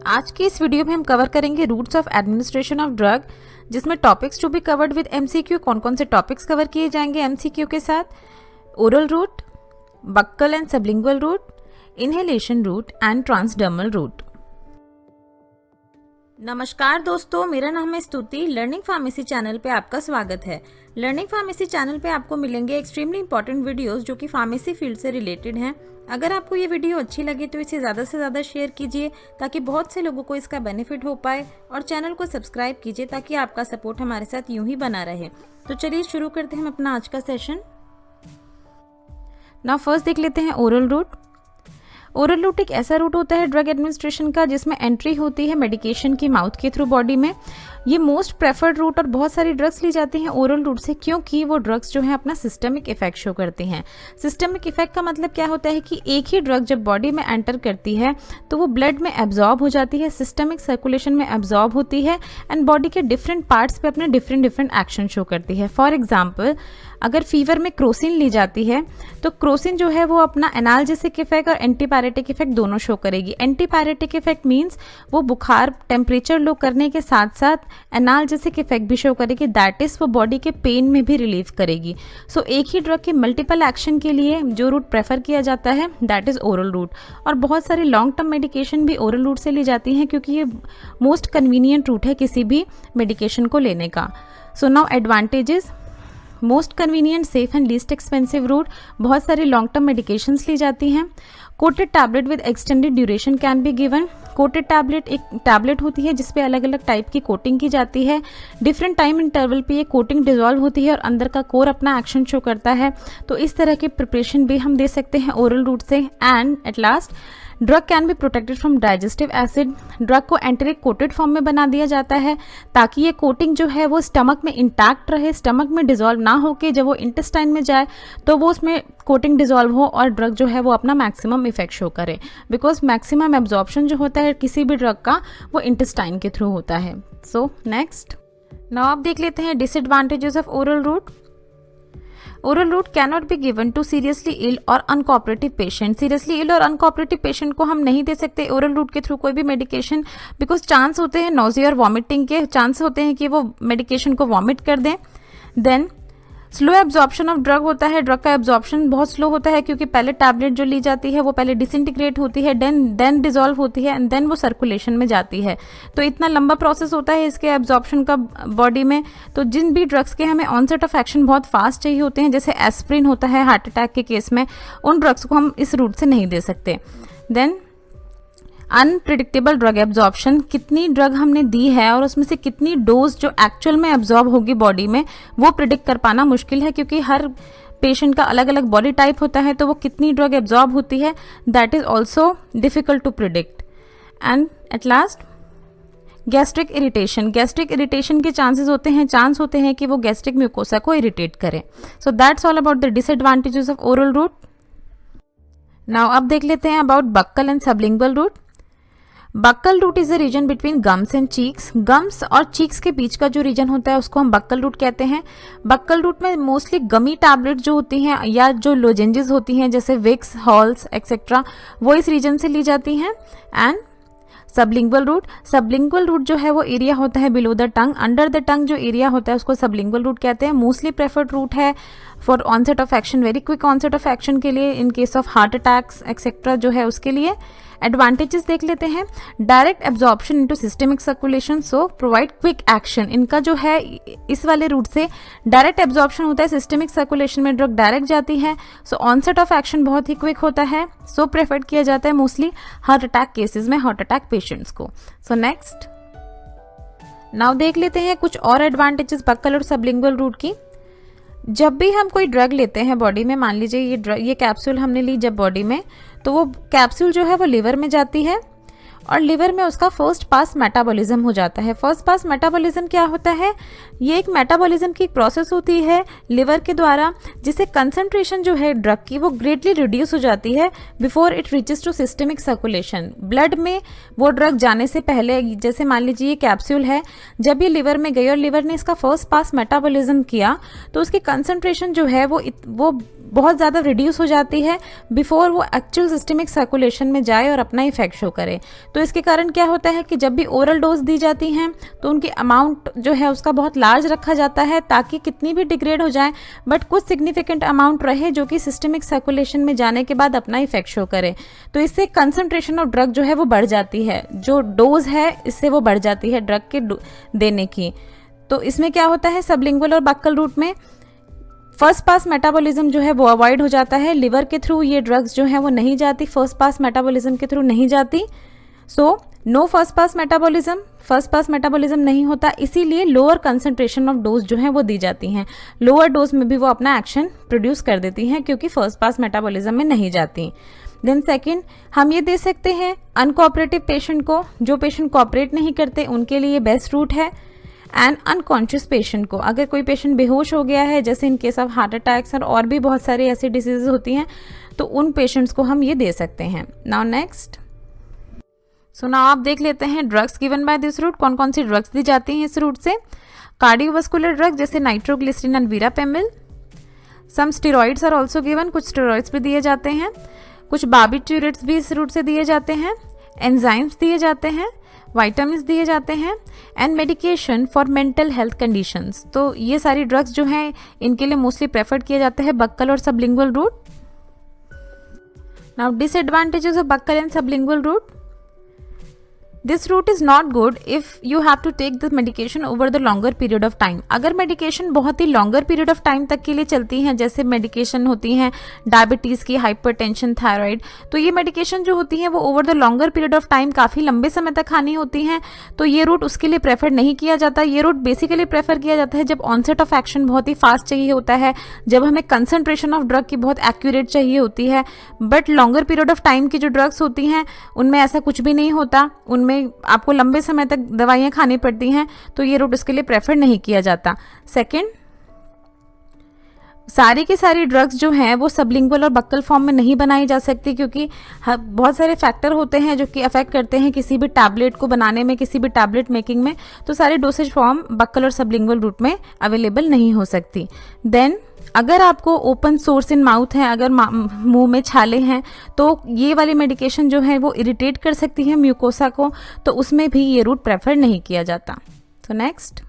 आज की इस वीडियो में हम कवर करेंगे routes of administration of drug, जिसमें topics to be covered with MCQ. कौन कौन से टॉपिक्स कवर किए जाएंगे एमसीक्यू के साथ? Oral route, buccal and sublingual route, inhalation route and transdermal route. नमस्कार दोस्तों, मेरा नाम है स्तुति। लर्निंग फार्मेसी चैनल पे आपका स्वागत है। लर्निंग फार्मेसी चैनल पे आपको मिलेंगे एक्सट्रीमली इंपॉर्टेंट वीडियोस जो कि फार्मेसी फील्ड से रिलेटेड हैं। अगर आपको ये वीडियो अच्छी लगे तो इसे ज़्यादा से ज़्यादा शेयर कीजिए ताकि बहुत से लोगों को इसका बेनिफिट हो पाए, और चैनल को सब्सक्राइब कीजिए ताकि आपका सपोर्ट हमारे साथ यूं ही बना रहे। तो चलिए शुरू करते हैं हम अपना आज का सेशन। नाउ फर्स्ट देख लेते हैं ओरल रूट। ओरल रूट एक ऐसा रूट होता है ड्रग एडमिनिस्ट्रेशन का जिसमें एंट्री होती है मेडिकेशन की माउथ के थ्रू बॉडी में। ये मोस्ट प्रेफर्ड रूट और बहुत सारी ड्रग्स ली जाती हैं ओरल रूट से, क्योंकि वो ड्रग्स जो है अपना सिस्टमिक इफेक्ट शो करती हैं। सिस्टमिक इफेक्ट का मतलब क्या होता है कि एक ही ड्रग जब बॉडी में एंटर करती है तो वो ब्लड में एब्जॉर्ब हो जाती है, सिस्टमिक सर्कुलेशन में एब्जॉर्ब होती है एंड बॉडी के डिफरेंट पार्ट्स पे अपने डिफरेंट एक्शन शो करती है। फॉर एग्जाम्पल, अगर फीवर में क्रोसिन ली जाती है तो क्रोसिन जो है वो अपना एनाल्जेसिक इफेक्ट और एंटीपायरेटिक इफेक्ट दोनों शो करेगी। एंटीपायरेटिक इफेक्ट मींस वो बुखार, टेम्परेचर लो करने के साथ साथ एनाल्जेसिक इफेक्ट भी शो करेगी, दैट इज वो बॉडी के पेन में भी रिलीव करेगी। सो एक ही ड्रग के मल्टीपल एक्शन के लिए जो रूट प्रेफर किया जाता है दैट इज ओरल रूट। और बहुत सारी लॉन्ग टर्म मेडिकेशन भी ओरल रूट से ली जाती हैं क्योंकि ये मोस्ट कन्वीनियंट रूट है किसी भी मेडिकेशन को लेने का। So now advantages: most convenient, safe and least expensive route. बहुत सारी लॉन्ग टर्म मेडिकेशंस ली जाती हैं। Coated tablet with extended duration can be given. Coated tablet एक टैबलेट होती है जिसपे अलग अलग टाइप की कोटिंग की जाती है। डिफरेंट टाइम इंटरवल पे ये कोटिंग डिजॉल्व होती है और अंदर का कोर अपना एक्शन शो करता है। तो इस तरह की प्रिपरेशन भी हम दे सकते हैं ओरल रूट से। And at last, drug can be protected from digestive acid. Drug को एंटेरिक कोटेड फॉर्म में बना दिया जाता है ताकि ये कोटिंग जो है वो स्टमक में इंटैक्ट रहे, स्टमक में डिजॉल्व ना होके जब वो इंटेस्टाइन में जाए तो वो उसमें कोटिंग डिजॉल्व हो और ड्रग जो है वो अपना मैक्सिमम इफेक्ट शो करे, बिकॉज मैक्सिमम एब्जॉर्प्शन जो होता है किसी भी ड्रग का वो इंटेस्टाइन के थ्रू होता है। सो नेक्स्ट, नाउ आप देख लेते हैं disadvantages of oral route. Oral route cannot be given to seriously ill or uncooperative patient. Seriously ill or uncooperative patient को हम नहीं दे सकते ओरल रूट के थ्रू कोई भी मेडिकेशन, बिकॉज चांस होते हैं नोजिया और वॉमिटिंग के, चांस होते हैं कि वो मेडिकेशन को वॉमिट कर दें। Then slow absorption of drug होता है। ड्रग का एब्जॉर्प्शन बहुत स्लो होता है क्योंकि पहले टैबलेट जो ली जाती है वो पहले डिसइंटीग्रेट होती है, देन डिजॉल्व होती है एंड देन वो सर्कुलेशन में जाती है। तो इतना लंबा प्रोसेस होता है इसके एब्जॉर्प्शन का बॉडी में। तो जिन भी ड्रग्स के हमें ऑनसेट ऑफ एक्शन बहुत फास्ट चाहिए होते हैं, जैसे एस्प्रिन होता है हार्ट अटैक के केस में, उन ड्रग्स को हम इस रूट से नहीं दे सकते। देन अनप्रिडिक्टेबल ड्रग एब्जॉर्प्शन, कितनी ड्रग हमने दी है और उसमें से कितनी डोज जो एक्चुअल में एब्जॉर्ब होगी बॉडी में वो प्रिडिक्ट कर पाना मुश्किल है, क्योंकि हर पेशेंट का अलग अलग बॉडी टाइप होता है, तो वो कितनी ड्रग एब्जॉर्ब होती है that is also difficult to predict. And at last, gastric irritation. Gastric irritation के चांस होते हैं कि वो गैस्ट्रिक म्यूकोसा को इरिटेट करें। So that's all about the disadvantages of oral route. Now अब देख लेते हैं about buccal and sublingual route. Buccal route is a region between gums and cheeks. Gums और चीक्स के बीच का जो रीजन होता है उसको हम बक्कल रूट कहते हैं। बक्कल रूट में मोस्टली गमी टैबलेट जो होती हैं या जो लोजेंजेस होती हैं जैसे विक्स, हॉल्स एक्सेट्रा, वो इस रीजन से ली जाती हैं। एंड सबलिंगुअल रूट जो है वो एरिया होता है below the tongue, under the tongue जो एरिया होता है उसको सबलिंगुअल रूट कहते हैं। मोस्टली प्रेफर्ड रूट है for onset of action, very quick onset of action के लिए, in case of heart attacks etcetera जो है उसके लिए। एडवांटेजेस देख लेते हैं: direct absorption into systemic circulation, so provide quick action. इनका जो है इस वाले रूट से डायरेक्ट एब्जॉर्प्शन होता है, सिस्टमिक सर्कुलेशन में ड्रग डायरेक्ट जाती है, सो ऑनसेट ऑफ एक्शन बहुत ही क्विक होता है, सो प्रेफर्ड किया जाता है मोस्टली हार्ट अटैक केसेस में, हार्ट अटैक पेशेंट्स को। सो नेक्स्ट, नाउ देख लेते हैं कुछ और एडवांटेजेस बक्कल और सबलिंगुअल रूट की। जब भी हम कोई ड्रग लेते हैं बॉडी में, मान लीजिए ये कैप्सूल हमने ली जब बॉडी में, तो वो कैप्सूल जो है वो लिवर में जाती है और लिवर में उसका फर्स्ट पास मेटाबॉलिज्म हो जाता है। फर्स्ट पास मेटाबॉलिज्म क्या होता है? ये एक मेटाबॉलिज्म की प्रोसेस होती है लिवर के द्वारा, जिससे कंसंट्रेशन जो है ड्रग की वो ग्रेटली रिड्यूस हो जाती है before it reaches to systemic circulation. Blood में वो ड्रग जाने से पहले, जैसे मान लीजिए ये कैप्सूल है, जब ये लिवर में गई और लिवर ने इसका फर्स्ट पास मेटाबॉलिज्म किया तो उसकी कंसंट्रेशन जो है वो बहुत ज़्यादा रिड्यूस हो जाती है बिफोर वो एक्चुअल सिस्टमिक सर्कुलेशन में जाए और अपना इफेक्ट शो करे। तो इसके कारण क्या होता है कि जब भी ओरल डोज दी जाती हैं तो उनकी अमाउंट जो है उसका बहुत लार्ज रखा जाता है, ताकि कितनी भी डिग्रेड हो जाए बट कुछ सिग्निफिकेंट अमाउंट रहे जो कि सिस्टमिक सर्कुलेशन में जाने के बाद अपना इफेक्ट शो करे। तो इससे कंसंट्रेशन ऑफ ड्रग जो है वो बढ़ जाती है, जो डोज है इससे वो बढ़ जाती है ड्रग के देने की। तो इसमें क्या होता है, सबलिंगुअल और बक्कल रूट में फर्स्ट पास मेटाबॉलिज्म जो है वो अवॉइड हो जाता है। लिवर के थ्रू ये ड्रग्स जो है वो नहीं जाती, फर्स्ट पास मेटाबॉलिज्म के थ्रू नहीं जाती। So no first pass metabolism नहीं होता, इसीलिए लोअर कंसंट्रेशन ऑफ डोज जो है वो दी जाती हैं। लोअर डोज में भी वो अपना एक्शन प्रोड्यूस कर देती हैं क्योंकि फर्स्ट पास मेटाबॉलिज्म में नहीं जाती। देन सेकेंड, हम ये दे सकते हैं अनकोऑपरेटिव पेशेंट को, जो पेशेंट कोऑपरेट नहीं करते उनके लिए बेस्ट रूट है। एंड अनकॉन्शियस पेशेंट को, अगर कोई पेशेंट बेहोश हो गया है, जैसे इन केस ऑफ हार्ट अटैक्स और भी बहुत सारी ऐसी डिसीजेज होती हैं, तो उन पेशेंट्स को हम ये दे सकते हैं। नाउ नेक्स्ट, सो नाउ आप देख लेते हैं drugs given by this route, कौन कौन सी ड्रग्स दी जाती हैं इस रूट से। कार्डियोवास्कुलर ड्रग जैसे nitroglycerine and verapamil. Some steroids are also given, कुछ स्टेरॉइड्स भी दिए जाते हैं। कुछ बार्बिट्यूरेट्स भी इस रूट से दिए जाते हैं। एंजाइम्स दिए जाते हैं, विटामिन्स दिए जाते हैं and medication for mental health conditions. तो ये सारी ड्रग्स जो हैं इनके लिए मोस्टली प्रेफर्ड किया जाता है बक्कल और sublingual route. Now disadvantages of buccal and sublingual route. This route is not good if you have to take the medication over the longer period of time. अगर medication बहुत ही longer period of time तक के लिए चलती हैं, जैसे medication होती हैं डायबिटीज़ की, हाइपरटेंशन, थायराइड, तो ये मेडिकेशन जो होती हैं वो over the longer period of time काफ़ी लंबे समय तक खानी होती हैं, तो ये रूट उसके लिए प्रेफर नहीं किया जाता। ये रूट बेसिकली प्रेफर किया जाता है जब ऑनसेट ऑफ एक्शन बहुत ही फास्ट चाहिए होता है, जब हमें कंसंट्रेशन ऑफ ड्रग की बहुत एक्यूरेट चाहिए होती है। But longer period of time की जो ड्रग्स होती हैं उनमें ऐसा कुछ भी नहीं होता, उनमें आपको लंबे समय तक दवाइयां खानी पड़ती हैं, तो ये रूट उसके लिए प्रेफर नहीं किया जाता। सेकंड, सारी की सारी ड्रग्स जो हैं वो सबलिंगुअल और बक्कल फॉर्म में नहीं बनाई जा सकती, क्योंकि बहुत सारे फैक्टर होते हैं जो कि अफेक्ट करते हैं किसी भी टैबलेट को बनाने में, किसी भी टैबलेट मेकिंग में, तो सारे डोसेज फॉर्म बक्कल और सबलिंगुअल रूट में अवेलेबल नहीं हो सकती। देन अगर आपको ओपन सोर्स इन माउथ है, अगर मुंह में छाले हैं, तो ये वाली मेडिकेशन जो है वो इरिटेट कर सकती है म्यूकोसा को, तो उसमें भी ये रूट प्रेफर नहीं किया जाता। तो नेक्स्ट,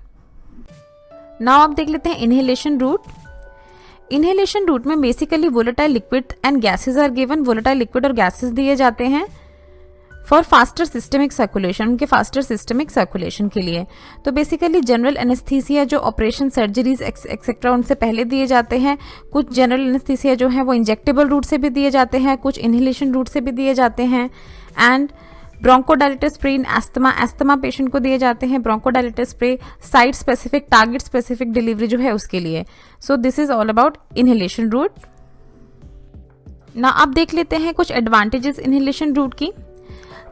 नाउ आप देख लेते हैं इनहेलेशन रूट। इनहेलेशन रूट में basically volatile liquid and gases are given. Volatile liquid और गैसेज दिए जाते हैं फॉर फास्टर सिस्टमिक सर्कुलेशन, उनके फास्टर सिस्टमिक सर्कुलेशन के लिए। तो बेसिकली जनरल एनेस्थीसिया जो ऑपरेशन, सर्जरीज एक्सेट्रा उनसे पहले दिए जाते हैं। कुछ जनरल एनेस्थीसिया जो है वो इंजेक्टेबल रूट से भी दिए जाते हैं, कुछ इनहेलेशन रूट से भी दिए जाते हैं। And bronchodilator spray in asthma patient को दिए जाते हैं। Bronchodilator spray site specific, target specific delivery जो है उसके लिए। So this is all about inhalation route. ना आप देख लेते हैं कुछ एडवांटेजेस इनहेलेशन रूट की।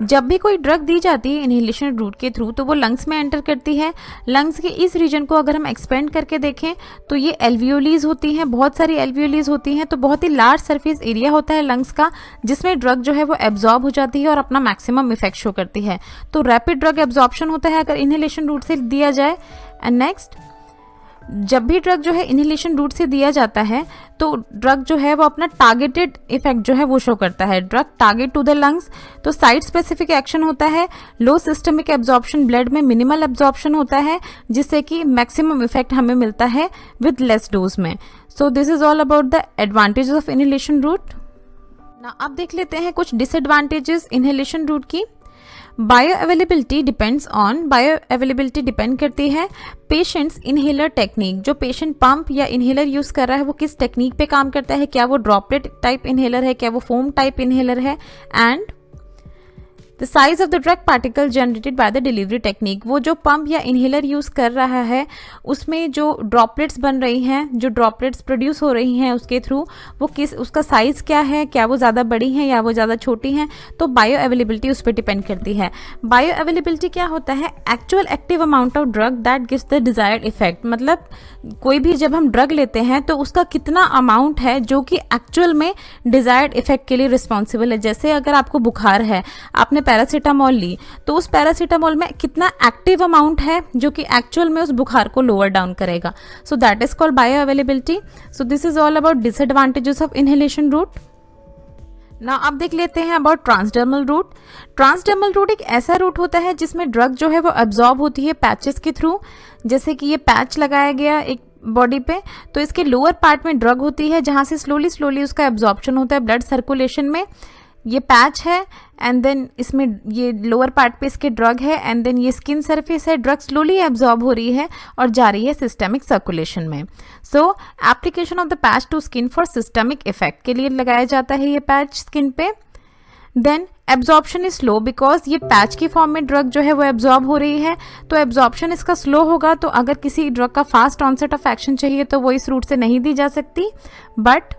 जब भी कोई ड्रग दी जाती है इनहेलेशन रूट के थ्रू, तो वो लंग्स में एंटर करती है। लंग्स के इस रीजन को अगर हम एक्सपेंड करके देखें तो ये एल्वियोलीज होती हैं, बहुत सारी एल्वियोलीज होती हैं, तो बहुत ही लार्ज सरफेस एरिया होता है लंग्स का, जिसमें ड्रग जो है वो एब्जॉर्ब हो जाती है और अपना मैक्सिमम इफेक्ट शो करती है। तो रैपिड ड्रग एब्जॉर्प्शन होता है अगर इनहेलेशन रूट से दिया जाए। एंड नेक्स्ट, जब भी ड्रग जो है इनहेलेशन रूट से दिया जाता है तो ड्रग जो है वो अपना टारगेटेड इफेक्ट जो है वो शो करता है। Drug target to the lungs, तो साइट स्पेसिफिक एक्शन होता है। लो सिस्टमिक एब्जॉर्प्शन, ब्लड में मिनिमल एब्जॉर्प्शन होता है, जिससे कि मैक्सिमम इफेक्ट हमें मिलता है विद लेस डोज में। So this is all about the advantages of inhalation route. ना अब देख लेते हैं कुछ डिसएडवांटेजेस इनहेलेशन रूट की। बायो अवेलेबिलिटी डिपेंड करती है पेशेंट्स इनहेलर टेक्निक। जो पेशेंट पंप या इनहेलर यूज कर रहा है वो किस टेक्निक पे काम करता है, क्या वो ड्रॉपलेट टाइप इनहेलर है, क्या वो फोम टाइप इनहेलर है। And the size of the drug particle generated by the delivery technique, वो जो पंप या इनहेलर यूज कर रहा है उसमें जो ड्रॉपलेट्स बन रही हैं, जो ड्रॉपलेट्स प्रोड्यूस हो रही हैं उसके थ्रू, वो किस, उसका साइज क्या है, क्या वो ज़्यादा बड़ी हैं या वो ज़्यादा छोटी हैं। तो बायो अवेलेबिलिटी उस पर डिपेंड करती है। बायो अवेलेबिलिटी क्या होता है, actual active amount of drug that gives the desired effect. मतलब कोई भी जब हम ड्रग लेते हैं तो उसका कितना अमाउंट है जो कि एक्चुअल में डिजायर्ड इफेक्ट के लिए रिस्पॉन्सिबल है। जैसे अगर आपको बुखार है, आपने पैरासीटामोल ली तो उस पैरासीटामोल में कितना एक्टिव अमाउंट है जो कि एक्चुअल में उस बुखार को लोअर डाउन करेगा. So that is called bioavailability. So this is all about disadvantages of inhalation route. Now अब देख लेते हैं about transdermal route. Transdermal route एक ऐसा रूट होता है जिसमें ड्रग जो है वो एब्जॉर्ब होती है पैचेस के थ्रू. जैसे कि ये पैच लगाया गया एक बॉडी पे, तो इसके लोअर पार्ट में ड्रग होती है जहां से स्लोली उसका एब्जॉर्प्शन होता है ब्लड सर्कुलेशन में. ये पैच है एंड देन इसमें ये लोअर पार्ट पे इसके ड्रग है एंड देन ये स्किन सरफेस है. ड्रग स्लोली एब्जॉर्ब हो रही है और जा रही है सिस्टमिक सर्कुलेशन में. So application of the patch to skin for systemic effect के लिए लगाया जाता है ये पैच स्किन पे. Then absorption is slow because ये पैच की फॉर्म में ड्रग जो है वो एब्जॉर्ब हो रही है, तो एब्जॉर्प्शन इसका स्लो होगा. तो अगर किसी ड्रग का फास्ट ऑनसेट ऑफ एक्शन चाहिए तो वो इस रूट से नहीं दी जा सकती. But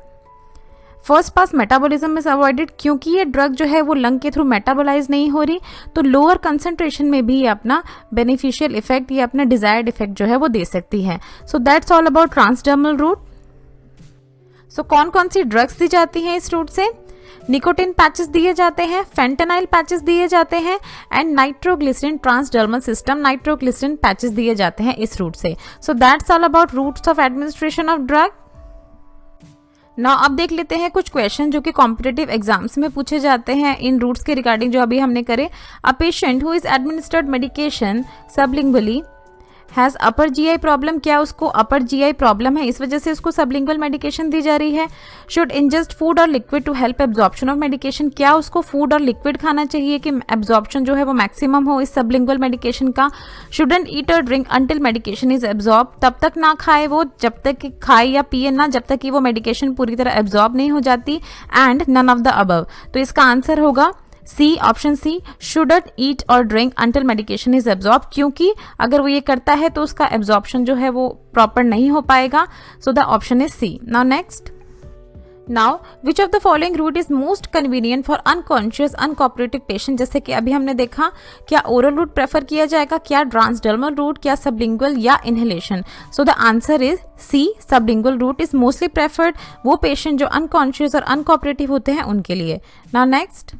first pass metabolism is avoided क्योंकि ये ड्रग जो है वो लंग के थ्रू मेटाबोलाइज नहीं हो रही, तो लोअर कंसंट्रेशन में भी अपना बेनिफिशियल इफेक्ट या अपना डिजायर्ड इफेक्ट जो है वो दे सकती है. So that's all about transdermal route. So कौन कौन सी ड्रग्स दी जाती हैं इस रूट से? निकोटिन पैचेस दिए जाते हैं, फेंटेनाइल पैचेस दिए जाते हैं and nitroglycerin transdermal system nitroglycerin patches दिए जाते हैं इस रूट से. So that's all about routes of administration of drug. Now अब देख लेते हैं कुछ क्वेश्चन जो कि कॉम्पिटिटिव एग्जाम्स में पूछे जाते हैं इन रूट्स के रिगार्डिंग जो अभी हमने करे. A patient who is administered medication sublingually has upper GI problem. क्या उसको अपर जीआई प्रॉब्लम है, इस वजह से उसको सबलिंगुअल मेडिकेशन दी जा रही है. Should ingest food or liquid to help absorption of medication. क्या उसको फूड और लिक्विड खाना चाहिए कि एब्जॉर्प्शन जो है वो मैक्सिमम हो इस सबलिंगुअल मेडिकेशन का. शुडंट ईट और drink until medication is absorb. तब तक ना खाए वो जब तक कि खाए या पिए ना जब तक कि वो मेडिकेशन पूरी तरह एब्जॉर्ब नहीं हो जाती. And none of the above. तो इसका आंसर होगा सी, ऑप्शन सी, शुडंट ईट और drink until medication is absorb, क्योंकि अगर वो ये करता है तो उसका एब्जॉर्प्शन जो है वो प्रॉपर नहीं हो पाएगा. So the option is C. Now next. Now which of the following route is most convenient for unconscious uncooperative patient. जैसे कि अभी हमने देखा क्या ओरल रूट प्रेफर किया जाएगा, क्या ट्रांसडर्मल रूट, क्या सबलिंगुअल या inhalation. So the answer is C, sublingual route is mostly preferred वो पेशेंट जो अनकॉन्शियस और अनकोऑपरेटिव होते हैं उनके लिए. Now next.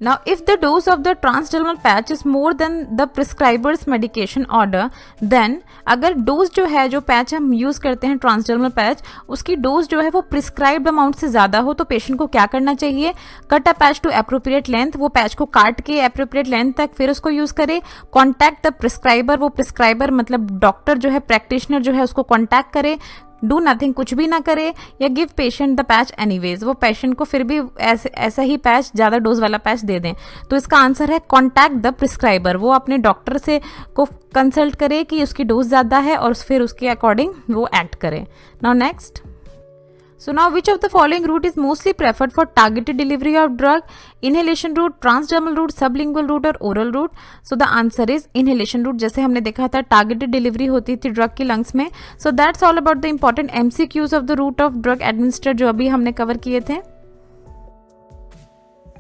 Now, if the dose of the transdermal patch is more than the prescriber's medication order, then अगर dose जो है जो पैच हम यूज़ करते हैं ट्रांसडर्मल पैच उसकी डोज जो है वो प्रिस्क्राइब्ड अमाउंट से ज़्यादा हो तो पेशेंट को क्या करना चाहिए? Cut a patch to appropriate length. वो पैच को काट के एप्रोप्रिएट लेंथ तक फिर उसको यूज़ करे. Contact the prescriber. वो प्रिस्क्राइबर मतलब डॉक्टर जो है प्रैक्टिशनर जो है उसको कॉन्टैक्ट करे. डू नथिंग, कुछ भी ना करे. या give patient the patch anyways. वो पेशेंट को फिर भी ऐसा ही पैच, ज़्यादा डोज वाला पैच दे दें. तो इसका आंसर है कॉन्टैक्ट द प्रिस्क्राइबर. वो अपने डॉक्टर से को कंसल्ट करे कि उसकी डोज ज़्यादा है और फिर उसके अकॉर्डिंग वो एक्ट करे. Now next. So now which of the following route is mostly preferred for targeted delivery of drug? Inhalation route, transdermal route, sublingual route और oral route. So the answer is inhalation route. जैसे हमने देखा था targeted delivery होती थी drug की lungs में. So that's all about the important MCQs of the route of drug administered जो अभी हमने कवर किए थे.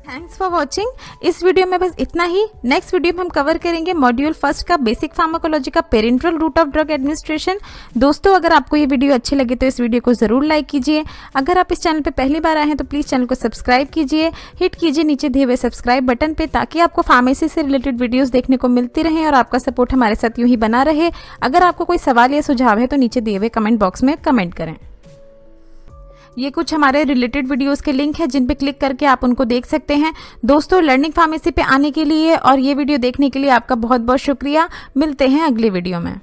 Thanks for watching. इस वीडियो में बस इतना ही. नेक्स्ट वीडियो में हम कवर करेंगे मॉड्यूल फर्स्ट का बेसिक फार्माकोलॉजी का parenteral route of drug administration. दोस्तों अगर आपको ये वीडियो अच्छी लगे तो इस वीडियो को जरूर लाइक कीजिए. अगर आप इस चैनल पे पहली बार आए हैं तो प्लीज़ चैनल को सब्सक्राइब कीजिए. हिट कीजिए नीचे दिए हुए सब्सक्राइब बटन पे ताकि आपको फार्मेसी से रिलेटेड वीडियोज़ देखने को मिलती रहें और आपका सपोर्ट हमारे साथ यूँ ही बना रहे. अगर आपको कोई सवाल या सुझाव है तो नीचे दिए हुए कमेंट बॉक्स में कमेंट करें. ये कुछ हमारे रिलेटेड वीडियोस के लिंक है जिन पे क्लिक करके आप उनको देख सकते हैं. दोस्तों लर्निंग फार्मेसी पे आने के लिए और ये वीडियो देखने के लिए आपका बहुत बहुत शुक्रिया. मिलते हैं अगले वीडियो में.